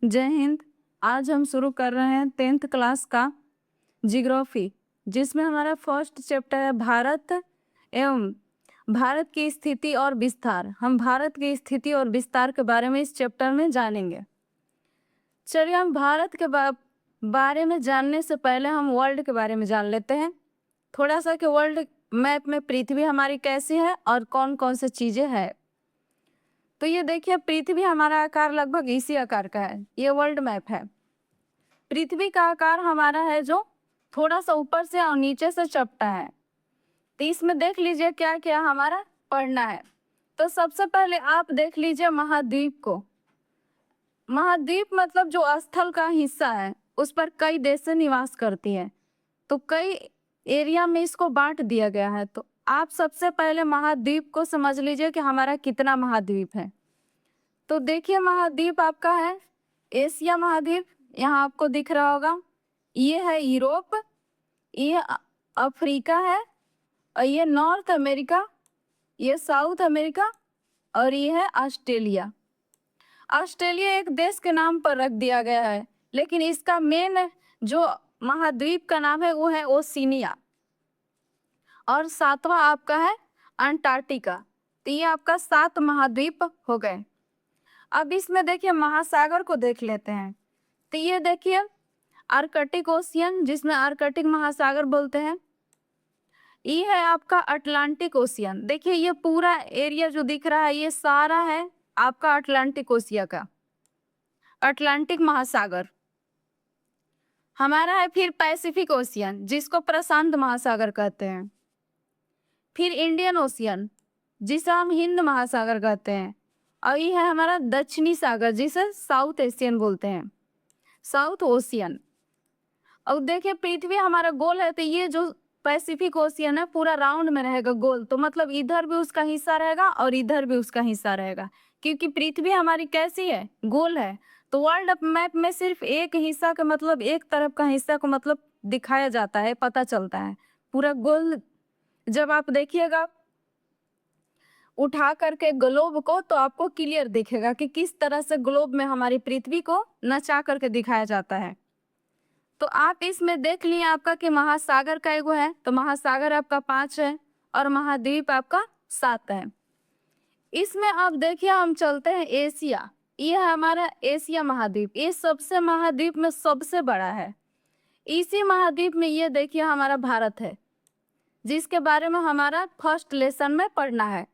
जय हिंद। आज हम शुरू कर रहे हैं 10th क्लास का जियोग्राफी, जिसमें हमारा फर्स्ट चैप्टर है भारत एवं भारत की स्थिति और विस्तार। हम भारत की स्थिति और विस्तार के बारे में इस चैप्टर में जानेंगे। चलिए, हम भारत के बारे में जानने से पहले हम वर्ल्ड के बारे में जान लेते हैं थोड़ा सा कि वर्ल्ड मैप में पृथ्वी हमारी कैसी है और कौन कौन सी चीज़ें हैं। तो ये देखिए, पृथ्वी हमारा आकार लगभग इसी आकार का है। ये वर्ल्ड मैप है। पृथ्वी का आकार हमारा है जो थोड़ा सा ऊपर से और नीचे से चपटा है। तो इसमें देख लीजिए क्या क्या हमारा पढ़ना है। तो सबसे पहले आप देख लीजिए महाद्वीप को। महाद्वीप मतलब जो स्थल का हिस्सा है, उस पर कई देशें निवास करती है। तो कई एरिया में इसको बांट दिया गया है। तो आप सबसे पहले महाद्वीप को समझ लीजिए कि हमारा कितना महाद्वीप है। तो देखिए, महाद्वीप आपका है एशिया महाद्वीप, यहाँ आपको दिख रहा होगा। ये है यूरोप, ये अफ्रीका है, और ये नॉर्थ अमेरिका, ये साउथ अमेरिका, और ये है ऑस्ट्रेलिया। ऑस्ट्रेलिया एक देश के नाम पर रख दिया गया है, लेकिन इसका मेन जो महाद्वीप का नाम है वो है ओशिनिया। और सातवां आपका है अंटार्कटिका। तो ये आपका 7 महाद्वीप हो गए। अब इसमें देखिए महासागर को देख लेते हैं। तो ये देखिए आर्कटिक ओशियन, जिसमें आर्कटिक महासागर बोलते हैं। ये है आपका अटलांटिक ओशियन। देखिए ये पूरा एरिया जो दिख रहा है ये सारा है आपका अटलांटिक ओशिया का, अटलांटिक महासागर। हमारा है फिर पैसिफिक ओशियन, जिसको प्रशांत महासागर कहते हैं। फिर इंडियन ओशियन, जिसे हम हिंद महासागर कहते हैं। और ये है हमारा दक्षिणी सागर, जिसे साउथ एशियन बोलते हैं, साउथ ओशियन। और देखिए पृथ्वी हमारा गोल है, तो ये जो पैसिफिक ओशियन है पूरा राउंड में रहेगा गोल। तो मतलब इधर भी उसका हिस्सा रहेगा और इधर भी उसका हिस्सा रहेगा, क्योंकि पृथ्वी हमारी कैसी है, गोल है। तो वर्ल्ड मैप में सिर्फ एक हिस्सा का मतलब एक तरफ का हिस्सा को मतलब दिखाया जाता है, पता चलता है। पूरा गोल जब आप देखिएगा उठा करके ग्लोब को, तो आपको क्लियर दिखेगा कि किस तरह से ग्लोब में हमारी पृथ्वी को नचा करके दिखाया जाता है। तो आप इसमें देख लिए आपका कि महासागर का एगो है, तो महासागर आपका 5 है और महाद्वीप आपका 7 है। इसमें आप देखिए हम चलते हैं एशिया। ये है हमारा एशिया महाद्वीप। ये सबसे महाद्वीप में सबसे बड़ा है। इसी महाद्वीप में ये देखिए हमारा भारत है, जिसके बारे में हमारा फर्स्ट लेसन में पढ़ना है।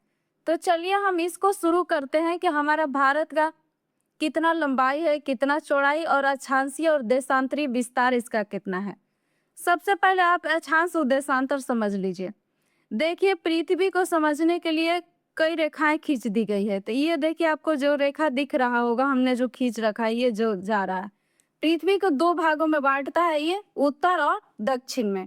तो चलिए हम इसको शुरू करते हैं कि हमारा भारत का कितना लंबाई है, कितना चौड़ाई, और अक्षांशीय और देशांतरीय विस्तार इसका कितना है। सबसे पहले आप अक्षांश और देशांतर समझ लीजिए। देखिए पृथ्वी को समझने के लिए कई रेखाएं खींच दी गई है। तो ये देखिए आपको जो रेखा दिख रहा होगा, हमने जो खींच रखा है, ये जो जा रहा है, पृथ्वी को 2 भागों में बांटता है, ये उत्तर और दक्षिण में।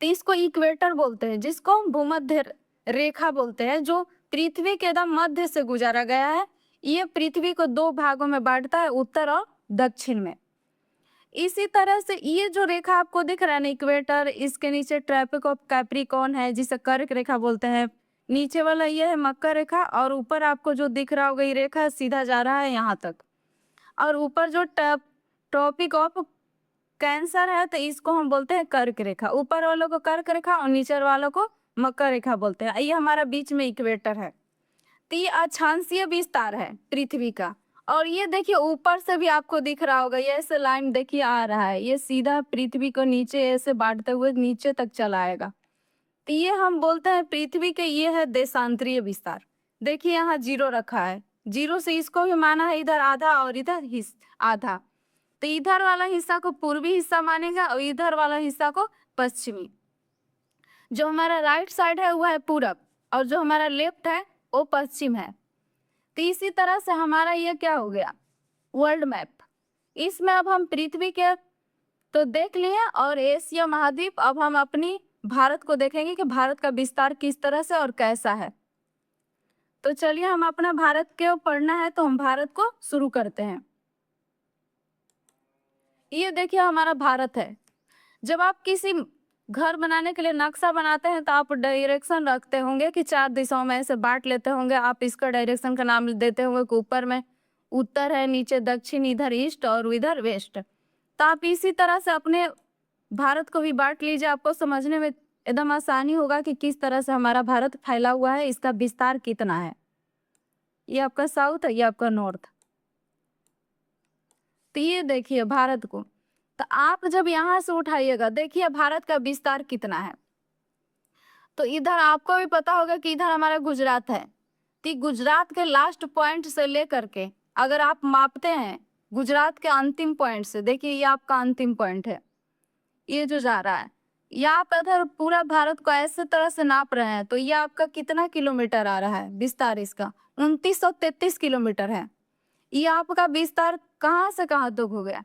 तो इसको इक्वेटर बोलते हैं, जिसको भूमध्य रेखा बोलते हैं, जो पृथ्वी के एकदम मध्य से गुजारा गया है। ये पृथ्वी को 2 भागों में बांटता है, उत्तर और दक्षिण में। इसी तरह से ये जो रेखा आपको दिख रहा है ना इक्वेटर, इसके नीचे ट्रॉपिक ऑफ कैप्रिकॉर्न है, जिसे कर्क रेखा बोलते हैं। नीचे वाला ये है मकर रेखा, और ऊपर आपको जो दिख रहा होगा ये रेखा सीधा जा रहा है यहाँ तक। और ऊपर जो ट्रॉपिक ऑफ कैंसर है, तो इसको हम बोलते हैं कर्क रेखा। ऊपर वालों को कर्क रेखा और नीचे वालों को मकर रेखा बोलते हैं। ये हमारा बीच में इक्वेटर है। तो ये अक्षांशीय विस्तार है पृथ्वी का। और ये देखिए ऊपर से भी आपको दिख रहा होगा, ये ऐसे लाइन देखिए आ रहा है, ये सीधा पृथ्वी को नीचे ऐसे बांटते हुए नीचे तक चला आएगा। तो ये हम बोलते हैं पृथ्वी के, ये है देशांतरीय विस्तार। देखिए यहाँ 0 रखा है, 0 से इसको भी माना है इधर आधा और इधर आधा। तो इधर वाला हिस्सा को पूर्वी हिस्सा मानेगा और इधर वाला हिस्सा को पश्चिमी। जो हमारा राइट साइड है वो है पूरब, और जो हमारा लेफ्ट है वो पश्चिम है। तो इसी तरह से हमारा ये क्या हो गया, वर्ल्ड मैप। इसमें अब हम पृथ्वी के तो देख लिए और एशिया महाद्वीप। अब हम अपनी भारत को देखेंगे कि भारत का विस्तार किस तरह से और कैसा है। तो चलिए हम अपना भारत के पढ़ना है, तो हम भारत को शुरू करते हैं। ये देखिए हमारा भारत है। जब आप किसी घर बनाने के लिए नक्शा बनाते हैं तो आप डायरेक्शन रखते होंगे कि 4 दिशाओं में ऐसे बांट लेते होंगे। आप इसका डायरेक्शन का नाम देते होंगे कि ऊपर में उत्तर है, नीचे दक्षिण, इधर ईस्ट और इधर वेस्ट। तो आप इसी तरह से अपने भारत को भी बांट लीजिए, आपको समझने में एकदम आसानी होगा कि किस तरह से हमारा भारत फैला हुआ है, इसका विस्तार कितना है। ये आपका साउथ है, ये आपका नॉर्थ। तो ये देखिए भारत को, तो आप जब यहाँ से उठाइएगा, देखिए भारत का विस्तार कितना है। तो इधर आपको भी पता होगा कि इधर हमारा गुजरात है, तो गुजरात के लास्ट पॉइंट से लेकर के अगर आप मापते हैं गुजरात के अंतिम पॉइंट से, देखिए ये आपका अंतिम पॉइंट है, ये जो जा रहा है, या आप अगर पूरा भारत को ऐसे तरह से नाप रहे हैं तो ये आपका कितना किलोमीटर आ रहा है विस्तार, इसका 2933 किलोमीटर है। ये आपका विस्तार कहाँ से कहाँ तक हो गया,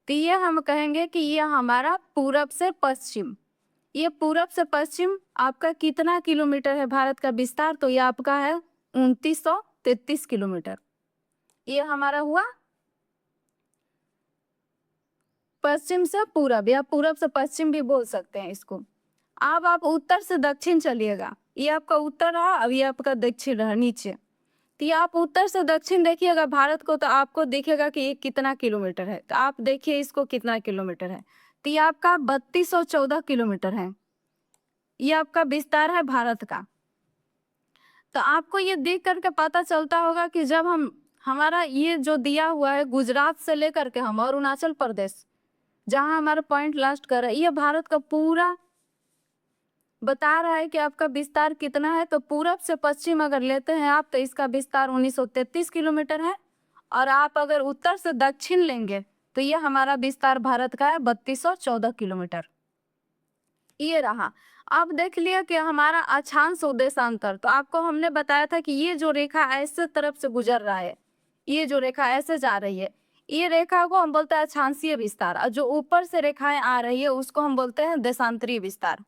तो ये हम कहेंगे कि ये हमारा पूरब से पश्चिम, ये पूरब से पश्चिम आपका कितना किलोमीटर है भारत का विस्तार, तो ये आपका है 2933 किलोमीटर। ये हमारा हुआ पश्चिम से पूरब, या पूरब से पश्चिम भी बोल सकते हैं इसको। अब आप उत्तर से दक्षिण चलिएगा, ये आपका उत्तर रहा, अब ये आपका दक्षिण रहा नीचे। तो ये आप उत्तर से दक्षिण देखिएगा भारत को, तो आपको दिखेगा कि ये कितना किलोमीटर है। तो आप देखिए इसको कितना किलोमीटर है, तो ये आपका 3214 किलोमीटर है, ये आपका विस्तार है भारत का। तो आपको ये देख करके पता चलता होगा कि जब हमारा ये जो दिया हुआ है गुजरात से लेकर के हम और अरुणाचल प्रदेश जहां हमारा पॉइंट लास्ट कर रहा है, ये भारत का पूरा बता रहा है कि आपका विस्तार कितना है। तो पूरब से पश्चिम अगर लेते हैं आप, तो इसका विस्तार 1933 किलोमीटर है, और आप अगर उत्तर से दक्षिण लेंगे तो ये हमारा विस्तार भारत का है 3214 किलोमीटर। ये रहा। अब देख लिया कि हमारा अक्षांश देशांतर, तो आपको हमने बताया था कि ये जो रेखा ऐसे तरफ से गुजर रहा है, ये जो रेखा ऐसे जा रही है, ये रेखा को हम बोलते हैं अक्षांशीय विस्तार, और जो ऊपर से रेखाएं आ रही है उसको हम बोलते हैं देशांतरीय विस्तार।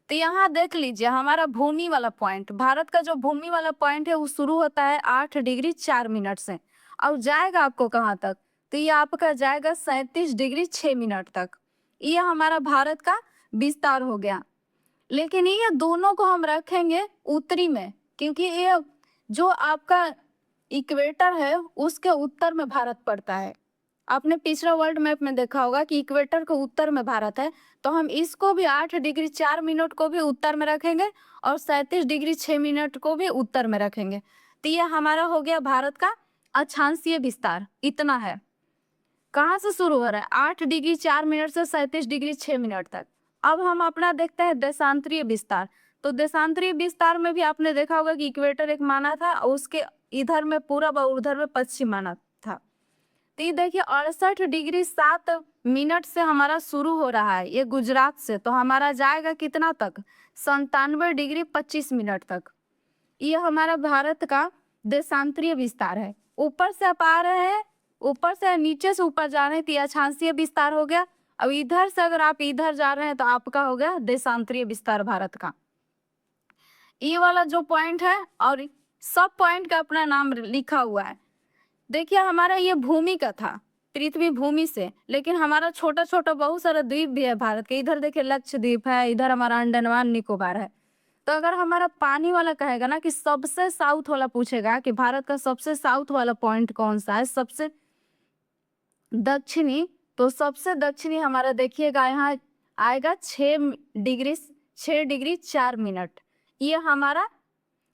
तो यहाँ देख लीजिए हमारा भूमि वाला पॉइंट, भारत का जो भूमि वाला पॉइंट है वो शुरू होता है 8 डिग्री 4 मिनट से, और जाएगा आपको कहाँ तक, तो ये आपका जाएगा 37 डिग्री 6 मिनट तक। ये हमारा भारत का विस्तार हो गया। लेकिन ये दोनों को हम रखेंगे उत्तरी में, क्योंकि ये जो आपका इक्वेटर है उसके उत्तर में भारत पड़ता है। आपने पिछला वर्ल्ड मैप में देखा होगा कि इक्वेटर के उत्तर में भारत है, तो हम इसको भी 8 डिग्री 4 मिनट को भी उत्तर में रखेंगे और 37 डिग्री 6 मिनट को भी उत्तर में रखेंगे। तो ये हमारा हो गया भारत का अक्षांशीय विस्तार, इतना है। कहाँ से शुरू हो रहा है, 8 डिग्री 4 मिनट से 37 डिग्री 6 मिनट तक। अब हम अपना देखते हैं देशांतरीय विस्तार। तो देशांतरीय विस्तार में भी आपने देखा होगा कि इक्वेटर एक माना था, और उसके इधर में पूरब और उधर में पश्चिम माना था। तो ये देखिए 68 डिग्री 7 मिनट से हमारा शुरू हो रहा है ये गुजरात से, तो हमारा जाएगा कितना तक, 97 डिग्री 25 मिनट तक। ये हमारा भारत का देशांतरीय विस्तार है। ऊपर से आप आ रहे हैं, ऊपर से नीचे से ऊपर जा रहे हैं तो ये अक्षांशीय विस्तार हो गया। अब इधर से अगर आप इधर जा रहे हैं तो आपका हो गया देशांतरीय विस्तार भारत का। ये वाला जो पॉइंट है, और सब पॉइंट का अपना नाम लिखा हुआ है। देखिए हमारा ये भूमि का था, पृथ्वी भूमि से, लेकिन हमारा छोटा छोटा बहुत सारा द्वीप भी है भारत के। इधर देखिए लक्षद्वीप है, इधर हमारा अंडमान निकोबार है। तो अगर हमारा पानी वाला कहेगा ना कि सबसे साउथ वाला पूछेगा कि भारत का सबसे साउथ वाला पॉइंट कौन सा है, सबसे दक्षिणी, तो सबसे दक्षिणी हमारा देखिएगा यहाँ आएगा 6 डिग्री 4 मिनट। ये हमारा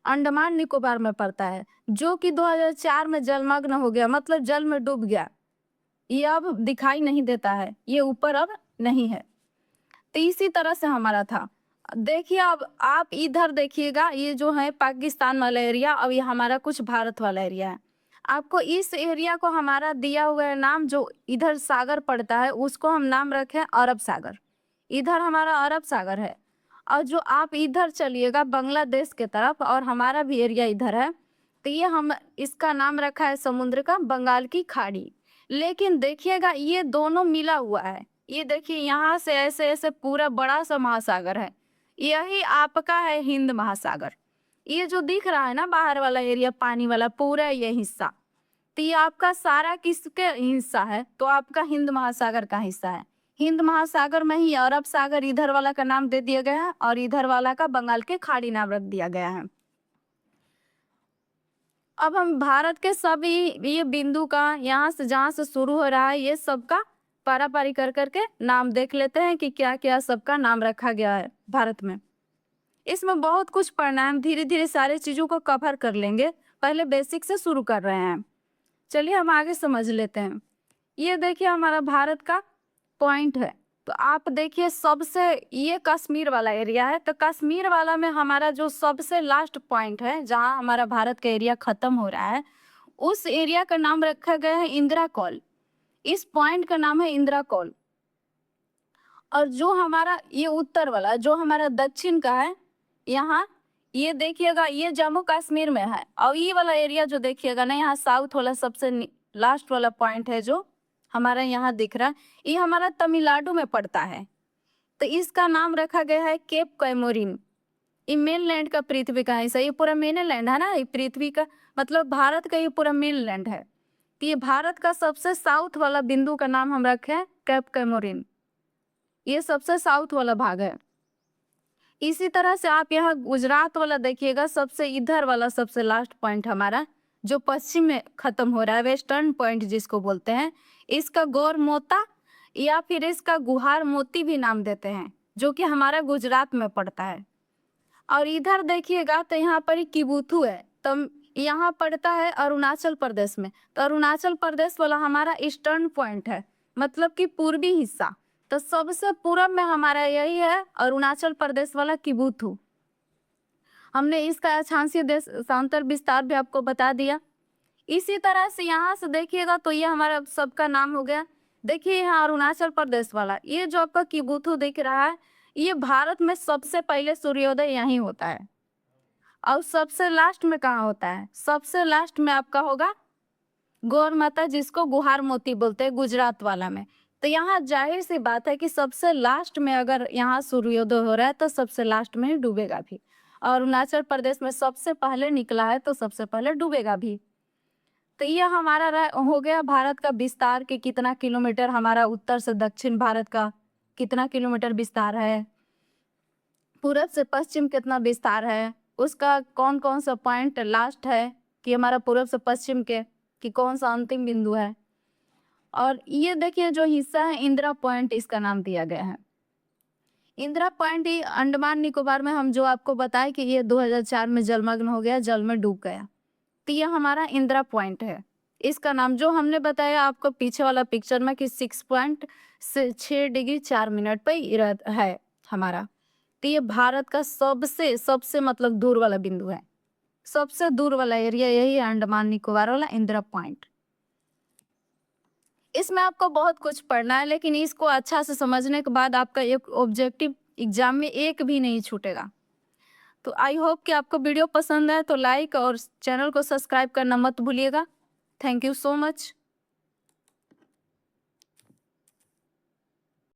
अंडमान निकोबार में पड़ता है, जो कि 2004 में जलमग्न हो गया, मतलब जल में डूब गया। ये अब दिखाई नहीं देता है, ये ऊपर अब नहीं है। तो इसी तरह से हमारा था। देखिए अब आप इधर देखिएगा, ये जो है पाकिस्तान वाला एरिया, अब ये हमारा कुछ भारत वाला एरिया है। आपको इस एरिया को हमारा दिया हुआ है नाम, जो इधर सागर पड़ता है उसको हम नाम रखें अरब सागर। इधर हमारा अरब सागर है, और जो आप इधर चलिएगा बांग्लादेश के तरफ, और हमारा भी एरिया इधर है, तो ये हम इसका नाम रखा है समुद्र का बंगाल की खाड़ी। लेकिन देखिएगा ये दोनों मिला हुआ है, ये देखिए यहाँ से ऐसे ऐसे पूरा बड़ा सा महासागर है, यही आपका है हिंद महासागर। ये जो दिख रहा है ना बाहर वाला एरिया पानी वाला पूरा ये हिस्सा, तो ये आपका सारा किसके हिस्सा है, तो आपका हिंद महासागर का हिस्सा है। हिंद महासागर में ही अरब सागर इधर वाला का नाम दे दिया गया है, और इधर वाला का बंगाल के खाड़ी नाम रख दिया गया है। अब हम भारत के सभी ये बिंदु का यहाँ से जहाँ से शुरू हो रहा है ये सबका पारापारी कर करके नाम देख लेते हैं कि क्या क्या सबका नाम रखा गया है भारत में। इसमें बहुत कुछ पढ़ना है, हम धीरे धीरे सारी चीज़ों को कवर कर लेंगे। पहले बेसिक से शुरू कर रहे हैं, चलिए हम आगे समझ लेते हैं। ये देखिए हमारा भारत का पॉइंट है, तो आप देखिए सबसे ये कश्मीर वाला एरिया है, तो कश्मीर वाला में हमारा जो सबसे लास्ट पॉइंट है जहाँ हमारा भारत का एरिया खत्म हो रहा है, उस एरिया का नाम रखा गया है इंदिरा कॉल। इस पॉइंट का नाम है इंदिरा कॉल। और जो हमारा ये उत्तर वाला जो हमारा दक्षिण का है, यहाँ ये देखिएगा ये जम्मू कश्मीर में है, और ये वाला एरिया जो देखिएगा ना यहाँ साउथ वाला सबसे लास्ट वाला पॉइंट है जो हमारा यहाँ दिख रहा है, ये हमारा तमिलनाडु में पड़ता है। तो इसका नाम रखा गया है केप कैमोरिन। ये मेनलैंड का पृथ्वी का हिस्सा, ये पूरा मेनलैंड है ना, ये पृथ्वी का मतलब भारत का ये पूरा मेनलैंड है। तो ये भारत का सबसे साउथ वाला बिंदु का नाम हम रखे हैं केप कैमोरिन, ये सबसे साउथ वाला भाग है। इसी तरह से आप यहाँ गुजरात वाला देखिएगा, सबसे इधर वाला सबसे लास्ट पॉइंट हमारा जो पश्चिम में खत्म हो रहा है, वेस्टर्न पॉइंट जिसको बोलते हैं, इसका गौर मोता या फिर इसका गुहार मोती भी नाम देते हैं, जो कि हमारा गुजरात में पड़ता है। और इधर देखिएगा तो यहाँ पर ही किबुथु है, तो यहाँ पड़ता है अरुणाचल प्रदेश में। तो अरुणाचल प्रदेश वाला हमारा ईस्टर्न पॉइंट है, मतलब कि पूर्वी हिस्सा। तो सबसे पूरब में हमारा यही है अरुणाचल प्रदेश वाला किबुथु। हमने इसका अक्षांशीय देशांतर विस्तार भी आपको बता दिया। इसी तरह से यहाँ से देखिएगा तो ये हमारा सबका नाम हो गया। देखिए यहाँ अरुणाचल प्रदेश वाला ये जो आपका किबुथु दिख रहा है, ये भारत में सबसे पहले सूर्योदय यहीं होता है। और सबसे लास्ट में कहाँ होता है? सबसे लास्ट में आपका होगा गौर माता, जिसको गुहार मोती बोलते हैं, गुजरात वाला में। तो यहाँ जाहिर सी बात है कि सबसे लास्ट में अगर यहाँ सूर्योदय हो रहा है तो सबसे लास्ट में ही डूबेगा भी। और अरुणाचल प्रदेश में सबसे पहले निकला है तो सबसे पहले डूबेगा भी। तो यह हमारा हो गया भारत का विस्तार कि कितना किलोमीटर हमारा उत्तर से दक्षिण भारत का कितना किलोमीटर विस्तार है, पूरब से पश्चिम कितना विस्तार है, उसका कौन कौन सा पॉइंट लास्ट है कि हमारा पूरब से पश्चिम के कि कौन सा अंतिम बिंदु है। और ये देखिए जो हिस्सा है इंदिरा पॉइंट, इसका नाम दिया गया है इंदिरा पॉइंट। ये अंडमान निकोबार में हम जो आपको बताए कि ये 2004 में जलमग्न हो गया, जल में डूब गया, तो ये हमारा इंदिरा पॉइंट है। इसका नाम जो हमने बताया आपको पीछे वाला पिक्चर में कि 6.6 डिग्री 4 मिनट पे है हमारा। तो ये भारत का सबसे सबसे मतलब दूर वाला बिंदु है, सबसे दूर वाला एरिया यही है अंडमान निकोबार वाला इंदिरा पॉइंट। इसमें आपको बहुत कुछ पढ़ना है, लेकिन इसको अच्छा से समझने के बाद आपका एक ऑब्जेक्टिव एग्जाम में एक भी नहीं छूटेगा। तो आई होप कि आपको वीडियो पसंद आए तो लाइक और चैनल को सब्सक्राइब करना मत भूलिएगा। Thank you so much.